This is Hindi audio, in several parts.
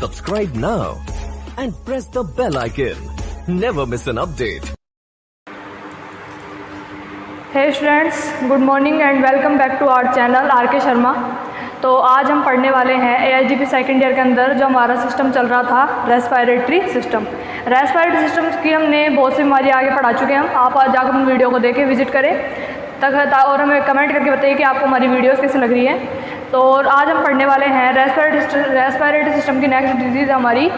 Subscribe now and press the bell icon. Never miss an update. Hey students, good morning and welcome back to our channel RK Sharma. तो आज हम पढ़ने वाले हैं AIGP सेकेंड ईयर के अंदर जो हमारा सिस्टम चल रहा था रेस्पिरेटरी सिस्टम। रेस्पिरेटरी सिस्टम की हमने बहुत सी बीमारी आगे पढ़ा चुके हैं। आप आज जाकर अपनी वीडियो को देखें, विजिट करें और हमें कमेंट करके बताइए कि आपको हमारी वीडियोस कैसे लग रही है। तो आज हम पढ़ने वाले हैं रेस्पिरेटरी सिस्टम की नेक्स्ट डिजीज़ हमारी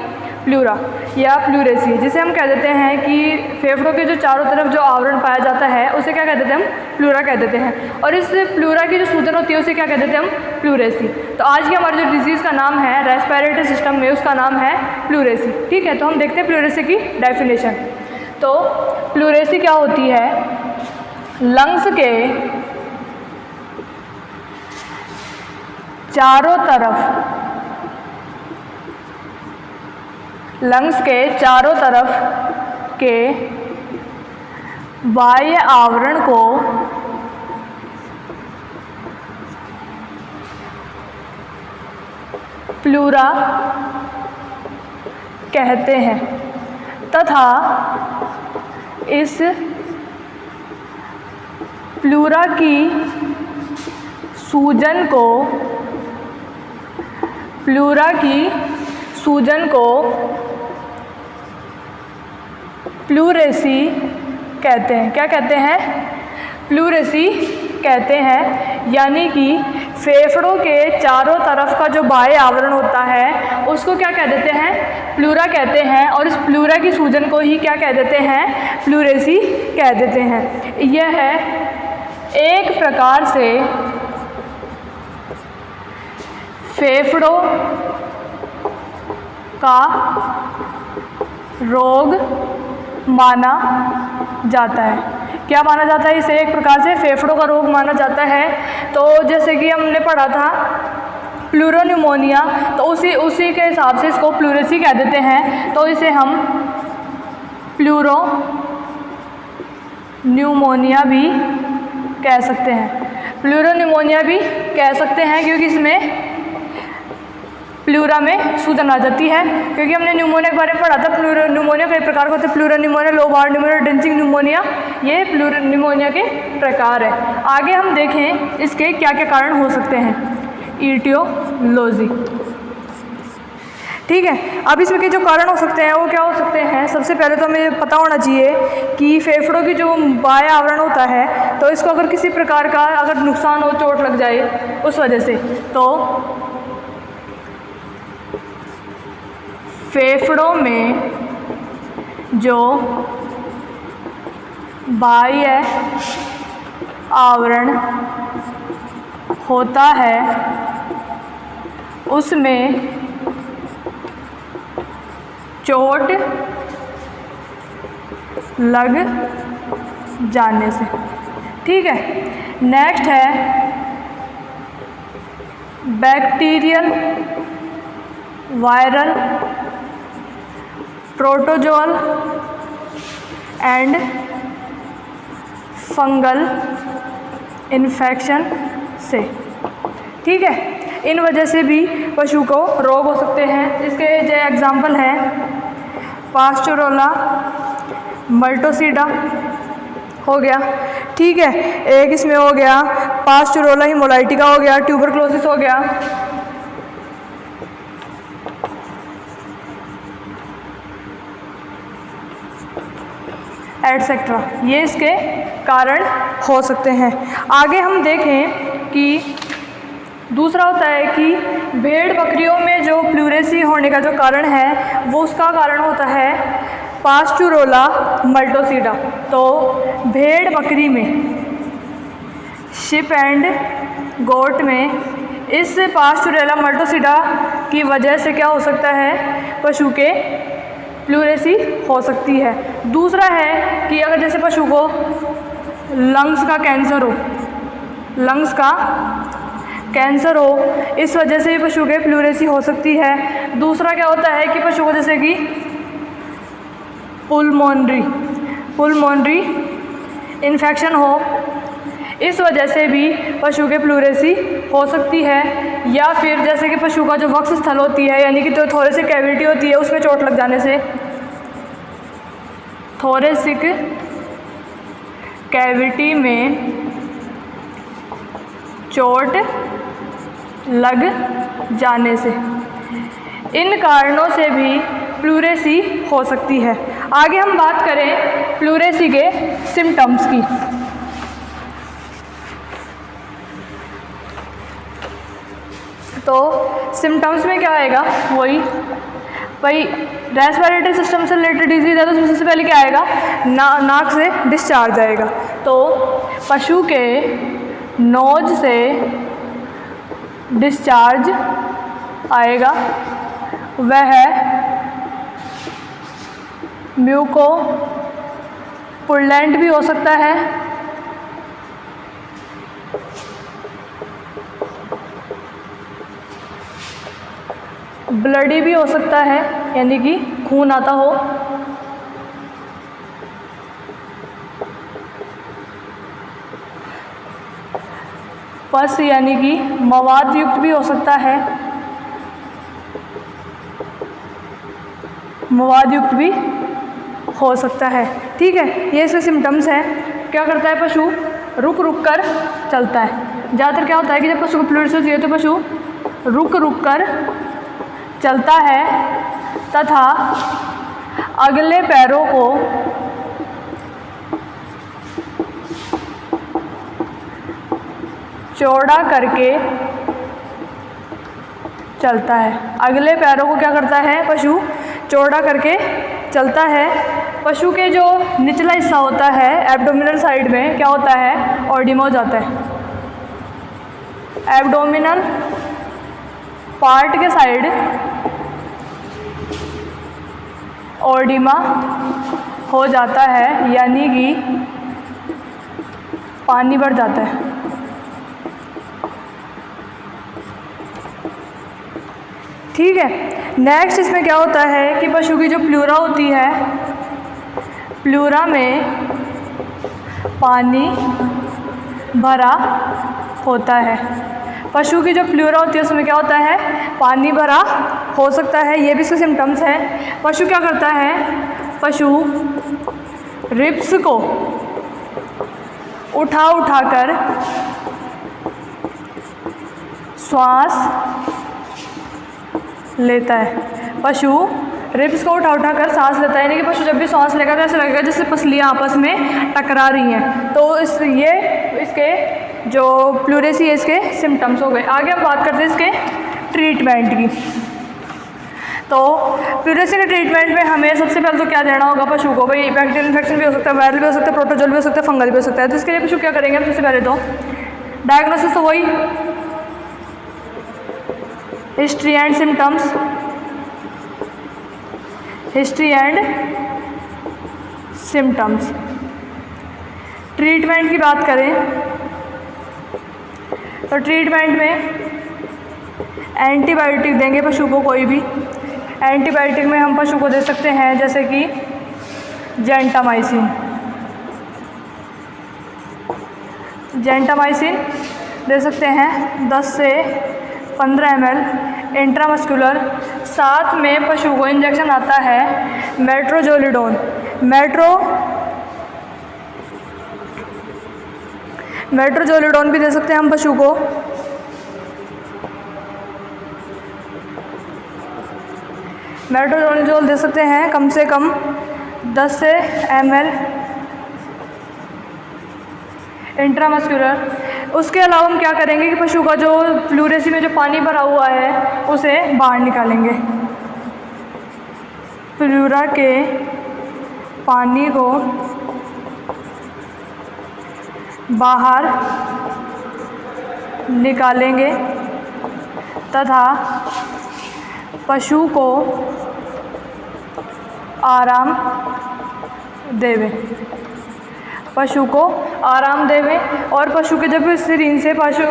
प्लूरा या प्लूरेसी, जिसे हम कह देते हैं कि फेफड़ों के जो चारों तरफ जो आवरण पाया जाता है उसे क्या कह देते हैं, हम प्लूरा कह देते हैं। और इस प्लूरा की जो सूजन होती है उसे क्या कह देते हैं, हम प्लूरेसी। तो आज की हमारी जो डिजीज़ का नाम है रेस्पिरेटरी सिस्टम में, उसका नाम है प्लूरेसी। ठीक है, तो हम देखते हैं प्लूरेसी की डेफिनेशन। तो प्लूरेसी क्या होती है, लंग्स के चारों तरफ के बाह्य आवरण को प्लूरा कहते हैं तथा इस प्लूरा की सूजन को प्लूरेसी कहते हैं। क्या कहते हैं, प्लूरेसी कहते हैं। यानी कि फेफड़ों के चारों तरफ का जो बाह्य आवरण होता है उसको क्या कह देते हैं, प्लूरा कहते हैं। और इस प्लूरा की सूजन को ही क्या कह देते हैं, प्लूरेसी कह देते हैं। यह है एक प्रकार से फेफड़ों का रोग माना जाता है। क्या माना जाता है, इसे एक प्रकार से फेफड़ों का रोग माना जाता है। तो जैसे कि हमने पढ़ा था प्लूरोन्यूमोनिया, तो उसी के हिसाब से इसको प्लूरेसी कह देते हैं। तो इसे हम प्लूरो न्यूमोनिया भी कह सकते हैं, प्लूरोन्यूमोनिया भी कह सकते हैं, क्योंकि इसमें प्लूरा में सूजन आ जाती है। क्योंकि हमने न्यूमोनिया के बारे में पढ़ा था, प्लूरोन्यूमोनिया कई प्रकार के होते हैं, प्लूरोन्यूमोनिया, लोबार्ड न्यूमोनिया, ड्रेंचिंग न्यूमोनिया, ये प्लूरोन्यूमोनिया के प्रकार है। आगे हम देखें इसके क्या क्या कारण हो सकते हैं, ईटियोलॉजी। ठीक है, अब इसमें के जो कारण हो सकते हैं वो क्या हो सकते हैं। सबसे पहले तो हमें पता होना चाहिए कि फेफड़ों की जो बाह्य आवरण होता है, तो इसको अगर किसी प्रकार का अगर नुकसान हो, चोट लग जाए उस वजह से, तो फेफड़ों में जो बाह्य आवरण होता है उसमें चोट लग जाने से। ठीक है, नेक्स्ट है bacterial, viral, protozoal and fungal infection से। ठीक है, इन वजह से भी पशु को रोग हो सकते हैं। इसके जो एग्जाम्पल हैं पास्चुरोला, मल्टोसीडा हो गया। ठीक है, एक इसमें हो गया पास्चुरोला हिमोलाइटिका हो गया, ट्यूबरक्लोसिस हो गया। एटसेट्रा, ये इसके कारण हो सकते हैं। आगे हम देखें कि दूसरा होता है कि भेड़ बकरियों में जो प्लूरेसी होने का जो कारण है वो उसका कारण होता है पास्चुरोला मल्टोसीडा। तो भेड़ बकरी में, शिप एंड गोट में इस पास्चुरोला मल्टोसीडा की वजह से क्या हो सकता है, पशु के प्लूरेसी हो सकती है। दूसरा है कि अगर जैसे पशु को लंग्स का कैंसर हो, इस वजह से भी पशु के प्लूरेसी हो सकती है। दूसरा क्या होता है कि पशु को जैसे कि पुलमोनरी इन्फेक्शन हो, इस वजह से भी पशु के प्लूरेसी हो सकती है। या फिर जैसे कि पशु का जो वक्ष स्थल होती है यानी कि जो थोरेसिक कैविटी होती है उसमें चोट लग जाने से, थोरेसिक कैविटी में चोट लग जाने से, इन कारणों से भी प्लूरेसी हो सकती है। आगे हम बात करें प्लूरेसी के सिम्टम्स की। तो सिम्टम्स में क्या आएगा, वही भाई रेस्पिरेटरी सिस्टम से रिलेटेड डिजीज है तो सबसे पहले क्या आएगा, नाक से डिस्चार्ज आएगा। तो पशु के नोज से डिस्चार्ज आएगा, वह म्यूकोपुलेंट भी हो सकता है, ब्लडी भी हो सकता है यानी कि खून आता हो, पस यानी कि मवाद युक्त भी हो सकता है, मवाद युक्त भी हो सकता है। ठीक है, ये इसके सिम्टम्स हैं। क्या करता है पशु, रुक रुक कर चलता है। ज़्यादातर क्या होता है कि जब पशु को प्लूरेसी होती है तो पशु रुक रुक कर चलता है तथा अगले पैरों को चौड़ा करके चलता है। अगले पैरों को क्या करता है पशु, चौड़ा करके चलता है। पशु के जो निचला हिस्सा होता है एब्डोमिनल साइड में क्या होता है, ऑडिमा हो जाता है। एब्डोमिनल पार्ट के साइड ऑडिमा हो जाता है यानी कि पानी भर जाता है। ठीक है, नेक्स्ट इसमें क्या होता है कि पशु की जो प्लूरा होती है, प्लूरा में पानी भरा होता है। पशु की जो प्लूरा होती है उसमें क्या होता है, पानी भरा हो सकता है। ये भी इसके सिम्टम्स हैं। पशु क्या करता है, पशु रिब्स को उठा उठा कर श्वास लेता है। पशु रिब्स को उठा उठा कर सांस लेता है यानी कि पशु जब भी सांस लेगा तो ऐसा लगेगा जैसे पसलियाँ आपस में टकरा रही हैं। तो इसके जो प्लूरेसी है इसके सिम्टम्स हो गए। आगे हम बात करते हैं इसके ट्रीटमेंट की। तो प्लूरेसी के ट्रीटमेंट में हमें सबसे पहले तो क्या देना होगा पशु को, भाई बैक्टीरियल इन्फेक्शन भी हो सकता है, वायरल भी हो सकता है, प्रोटोजोल भी हो सकता है, फंगल भी हो सकता है। तो इसके लिए पशु क्या करेंगे हम, सबसे पहले तो डायग्नोसिस तो वही history and symptoms, history and symptoms. Treatment की बात करें तो ट्रीटमेंट में एंटीबायोटिक देंगे पशु को। कोई भी एंटीबायोटिक में हम पशु को दे सकते हैं जैसे कि जेंटामाइसिन। जेंटामाइसिन दे सकते हैं 10 से 15 ml इंट्रामस्कुलर। साथ में पशु को इंजेक्शन आता है मेट्रोजोलिडोन। मेट्रोजोलिडोन भी दे सकते हैं हम पशु को। मेट्रोजोलिडोन दे सकते हैं कम से कम 10 ml इंट्रामस्कुलर। उसके अलावा हम क्या करेंगे कि पशु का जो प्लूरेसी में जो पानी भरा हुआ है उसे बाहर निकालेंगे। प्लूरा के पानी को बाहर निकालेंगे तथा पशु को आराम देवें। पशु को आराम देवें और पशु के जब सिरिंज से पशु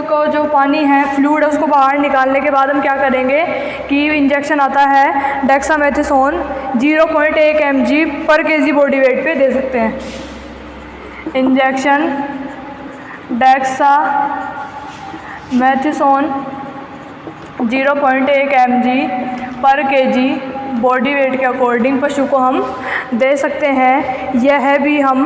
को जो पानी है फ्लूइड है उसको बाहर निकालने के बाद हम क्या करेंगे कि इंजेक्शन आता है डेक्सामेथासोन 0.1 mg पर kg बॉडी वेट पे दे सकते हैं। इंजेक्शन डेक्सामेथासोन 0.1 mg पर kg बॉडी वेट के अकॉर्डिंग पशु को हम दे सकते हैं। यह भी हम,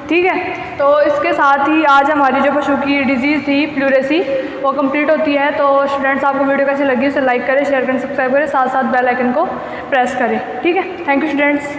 ठीक है। तो इसके साथ ही आज हमारी जो पशु की डिजीज़ थी प्लूरेसी वो कंप्लीट होती है। तो स्टूडेंट्स, आपको वीडियो कैसी लगी उसे लाइक करें, शेयर करें, सब्सक्राइब करें, साथ साथ बेल आइकन को प्रेस करें, ठीक है। Thank you students.